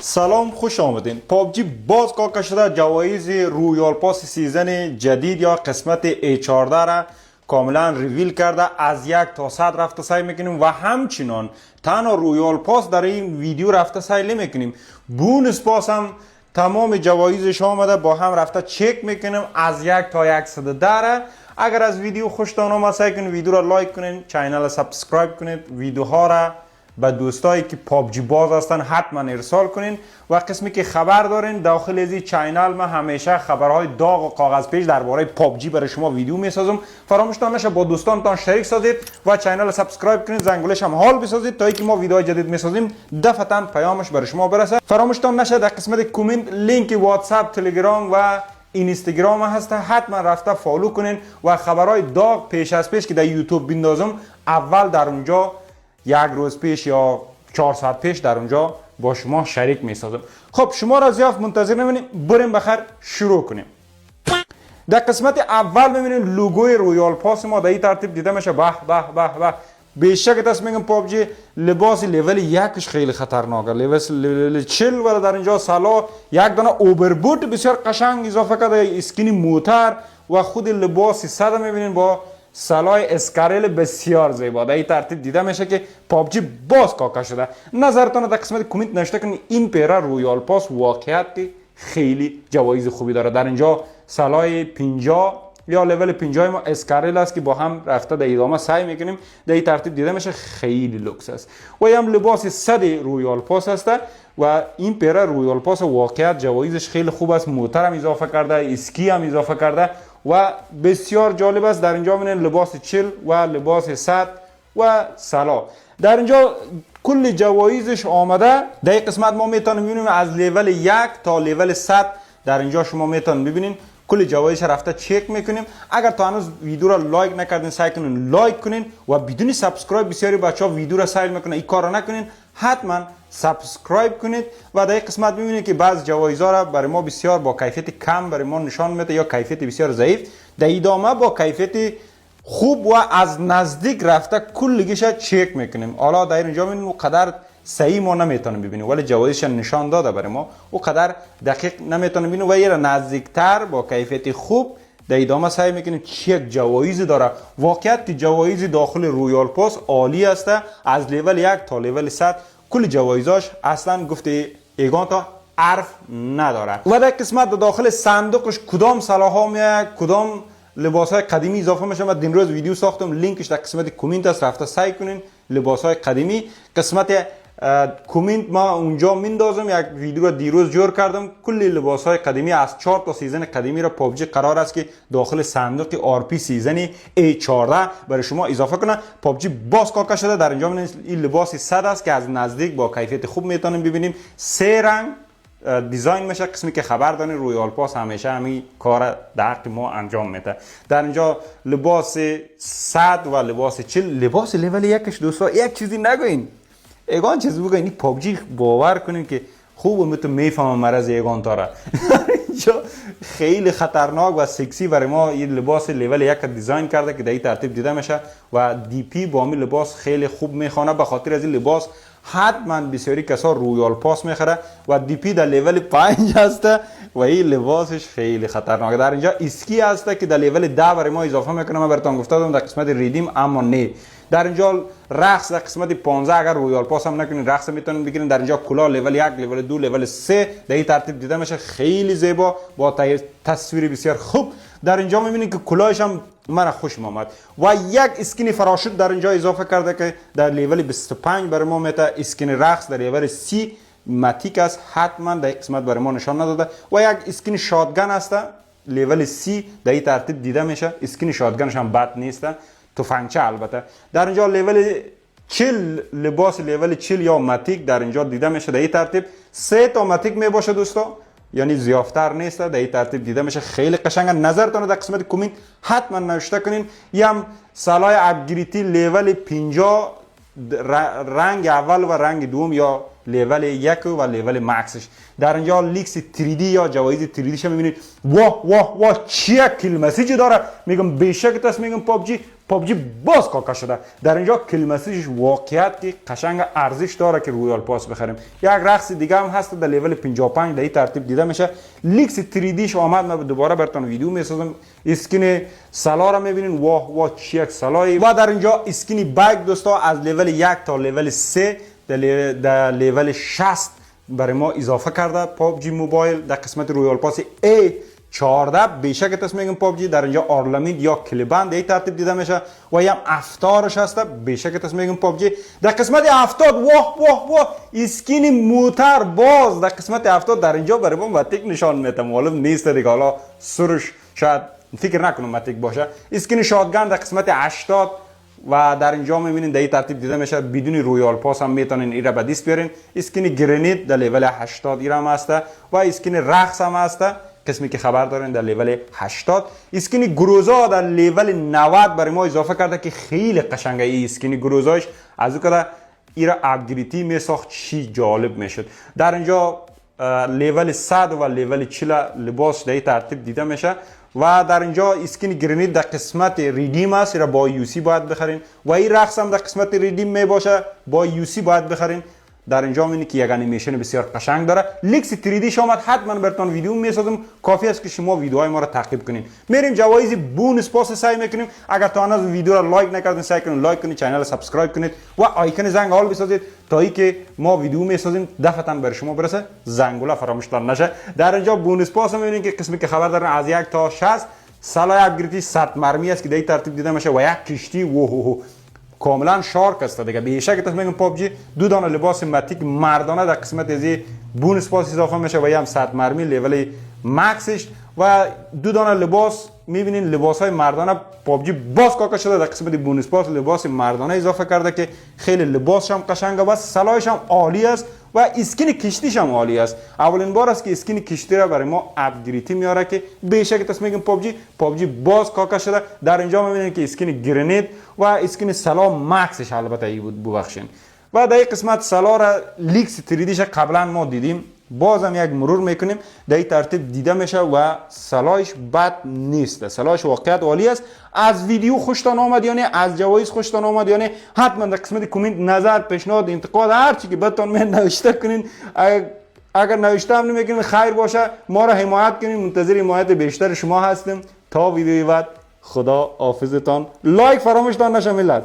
سلام، خوش آمدین. پابجی باز کاکا شده جوایز رویال پاس سیزن جدید یا قسمت A14 را کاملا ریویل کرده. از 1 تا 100 رفته سعی میکنیم و همچنان تنها رویال پاس در این ویدیو رفته سعی میکنیم. بونس پاس هم تمام جوایزش آمده، با هم رفته چک میکنیم از 1 تا 110 را. اگر از ویدیو خوشتان آمد سعی کنید ویدیو را لایک کنید، چینل را سابسکرایب کنید، ویدیوها را به دوستایی که پابجی باز هستن حتما ارسال کنین و قسمی که خبر دارین داخل از این چینل ما همیشه خبرهای داغ و کاغذ پیش درباره پابجی برای شما ویدیو میسازم. فراموش نشه با دوستانتان شریک سازید و چینل سابسکرایب کنید، زنگولش هم حال بسازید تا اینکه ما ویدیوهای جدید میسازیم دفعتا پیامش برای شما برسه. فراموش نشه در قسمت کامنت لینک واتساپ، تلگرام و اینستاگرام هست، حتما رفته فالو کنین و خبرهای داغ پیش از پیش که در یوتیوب بندازم اول در اونجا 1 روز پیش یا 4 ساعت پیش در اونجا با شما شریک می سازم. خب شما را زیاد منتظر نمونیم، بریم بخیر شروع کنیم. در قسمت اول میبینید لوگوی رویال پاس ما در این ترتیب دیده میشه. به به به به بیشک دست میگم پابجی لباس لول 1 خیلی خطرناکه، لول 40 ولی در اینجا سالا یک دانه اوبربوت بسیار قشنگ اضافه کرده، اسکین موتر و خود لباس 100 میبینید با سلای اسکارل بسیار زیبا. در این ترتیب دیده میشه که پابجی باز کاکا شده. نظرتان در قسمت کامنت نوشته کنید. این پیرا رویال پاس واقعیت خیلی جوایز خوبی داره. در اینجا سلای 50 یا لول 50 ما اسکارل است که با هم رفته در ادامه سعی میکنیم. در این ترتیب دیده میشه خیلی لوکس است و هم لباس 100 رویال پاس است و این پیرا رویال پاس واقعیت جوایزش خیلی خوب است. موتر هم اضافه کرده، اسکی هم اضافه کرده و بسیار جالب است. در اینجا میبینید لباس 40 و لباس 100 و سلا. در اینجا کل جوایزش آمده. در این قسمت ما میتونیم ببینیم از لول 1 تا لول 100 در اینجا شما میتونید ببینید کل جوایزش رفته چک میکنیم. اگر تا هنوز ویدیو را لایک نکردین سعی کنین لایک کنین و بدون سابسکرایب بسیاری بچه‌ها ویدیو را سیل میکنن، این کارو نکنین، حتما سابسکرایب کنید. و در این قسمت میبینید که بعض جوایزها را برای ما بسیار با کیفیت کم برای ما نشان میده یا کیفیت بسیار ضعیف. در ادامه با کیفیت خوب و از نزدیک رفته کلگیش چک میکنیم. حالا در اینجا میبینید اونقدر صحیح ما نمیتونیم ببینیم ولی جوایزش نشان داده برای ما اونقدر دقیق نمیتونیم ببینیم و یه نزدیکتر با کیفیت خوب در ادامه سعی میکنیم چک جوایزی داره. واقعیت جوایز داخل رویال پاس عالی است. از لول 1 تا لول 100 کل جوایزاش اصلا گفته ایگان تا حرف نداره. و در قسمت داخل صندوقش کدام سلاح‌ها میاد، کدام لباس‌های قدیمی اضافه میشه. من امروز ویدیو ساختم، لینکش در قسمت کامنت است، رفته سعی کنین. لباس‌های قدیمی قسمت کامنت ما اونجا میندازم. یک ویدیو دیروز جور کردم کل لباس‌های قدیمی از 4 تا سیزن قدیمی را پابجی قرار است که داخل صندوق آر پی سیزن A14 برای شما اضافه کنه. پابجی باز کاکا شده. در اینجا این لباس 100 است که از نزدیک با کیفیت خوب میتونیم ببینیم. 3 رنگ دیزاین میشه. قسمی که خبر دارین رویال پاس همیشه همین کار در ما انجام میده. در اینجا لباس 100 و لباس 40 لباس لول 1 دوستا یک چیزی نگوین، ایگان چیز بگوین. این پابجی باور کنین که خوب میتون میفهمم مرض ایگان تاره. اینجا خیلی خطرناک و سکسی برای ما این لباس لول 1 دیزاین کرده که در این ترتیب دیده میشه و دی پی با این لباس خیلی خوب میخونه. به خاطر از این لباس حتما بسیاری کسا رویال پاس میخره و دی پی در لول 5 هست و این لباسش خیلی خطرناکه. در اینجا اسکی هست که در لول 10 برای ما اضافه میکنه. من براتون گفتم در قسمت ریدیم اما نه. در اینجا رقص در قسمت 15 اگر رویال پاس هم نکنین رقص میتونین بگیرین. در اینجا کلاه لول 1 لول 2 لول 3 در این ترتیب دیده میشه خیلی زیبا با تصویر بسیار خوب. در اینجا میبینید که کلاهش هم من خوش اومد و یک اسکین فراشوت در اینجا اضافه کرده که در لول 25 برای ما میته. اسکین رقص در لول 30 ماتیک است، حتما در قسمت برای ما نشان نداده و یک اسکین شاتگن است لول 30 در این ترتیب دیده میشه. اسکین شاتگنش هم بد نیست، تفنگچه البته. در اینجا لول 40 لباس لول 40 یا ماتیک در اینجا دیده میشه. در این ترتیب 3 تا ماتیک میباشه دوستا، یعنی زیافتر نیست. در این ترتیب دیده میشه خیلی قشنگه. نظرتون در قسمت کامنت حتما نوشته کنین. یم سلای اپگریدی لول 50 رنگ اول و رنگ دوم یا لول 1 و لول مکسش. در اینجا لیکس 3D یا جوایز 3D ش میبینید. واه واه واه چه کل مسیجی داره. میگم بیشک تاس میگم پابجی باز کاکا شده. در اینجا کل مسیجش واقعیت که قشنگ ارزش داره که رویال پاس بخریم. یک رقص دیگه هم هست در لول 55 در این ترتیب دیده میشه. لیکس 3D ش آمد. من دوباره براتون ویدیو میسازم. اسکین سلا را میبینین. واه واه چه سلایی. و در اینجا اسکین بایک دوستا از لول 1 تا لول 3 در لول 60 برای ما اضافه کرده پابجی موبایل در قسمت رویال پاس A14. بیشک تاس میگم پابجی در اینجا آرلامید یا کلیبند این ترتیب دیده میشه و هم افطارش هسته. بیشک تاس میگم پابجی در قسمت 70. واه واه واه اسکین موتر باز در قسمت 70 در اینجا برای ما ماتیک نشان میده. معلوم نیست دیگه، حالا سرش شاید فکر نکنم ماتیک باشه. اسکین شاتگان در قسمت 80 و در اینجا میبینید در این ترتیب دیده میشه. بدون رویال پاس هم میتونین ایرا به دست بیارین. اسکین گرنیت در لول 80 ایرا هم هسته و اسکین رقص هم هسته قسمی که خبر دارین در لول 80. اسکین گروزا در لول 90 برای ما اضافه کرده که خیلی قشنگه. این اسکین گروزاش از اون که ایرا اپگریدی میساخت چی جالب میشد. در اینجا لول 100 و لول 40 لباس در این ترتیب دیده میشه و در اینجا اسکین گرینید در قسمت ریدیم است. را با یو سی باید بخرین و این رقص هم در قسمت ریدیم می باشه با یو سی باید بخرین. در اینجا میبینید که یک انیمیشن بسیار قشنگ داره. لیکس 3D ش آمد. حتما براتون ویدیو میسازم. کافی است که شما ویدیوهای ما را تعقیب کنین. میریم جوایز بونس پاس سعی میکنیم. اگر تا هنوز ویدیو را لایک نکردین سعی کنید لایک کنید، کانال را سابسکرایب کنید و آیکون زنگ حال بسازید تا ای که ما ویدیو میسازیم دفعتا بر شما برسه. زنگوله فراموش نشه. در اینجا بونس پاس میبینید که قسمی که خبر دارن از 1 تا 60 سلای اپگریدی 100 مرمی است که در این ترتیب دیده میشه و یک کشتی کاملا شارک است دیگه. بیشک تاس میگم پابجی 2 دانه لباس ماتیک مردانه در قسمت از بونس پاس اضافه میشه و هم 100 مرمی لول مکسش و 2 دانه لباس میبینین. لباس های مردانه پابجی باز کاکا شده در قسمت بونس پاس لباس مردانه اضافه کرده که خیلی لباسش هم قشنگه و سلاحش هم عالی است و اسکین کشتیش هم عالی است. اولین بار است که اسکین کشتی را برای ما اپگریدی میاره که بیشک تاس میگم پابجی باز کاکا شده. در اینجا میبینین که اسکین گرنید و اسکین سلا مکسش البته ای بود ببخشین. و در این قسمت سلا را لیکس 3D ش قبلا ما دیدیم. بازم یک مرور میکنیم. در این ترتیب دیده میشه و سلاحش بد نیست. سلاحش واقعیت عالی است. از ویدیو خوشتان آمد یا نه، از جوایز خوشتان آمد یا نه، حتما در قسمت کامنت نظر، پیشنهاد، انتقاد هر چی که بهتون میاد نوشته کنین. اگر نوشته هم نمیکنین خیر باشه. ما را حمایت کنین. منتظر حمایت بیشتر شما هستیم. تا ویدیوی بعد خدا حافظتان. لایک فراموش نشه ملت.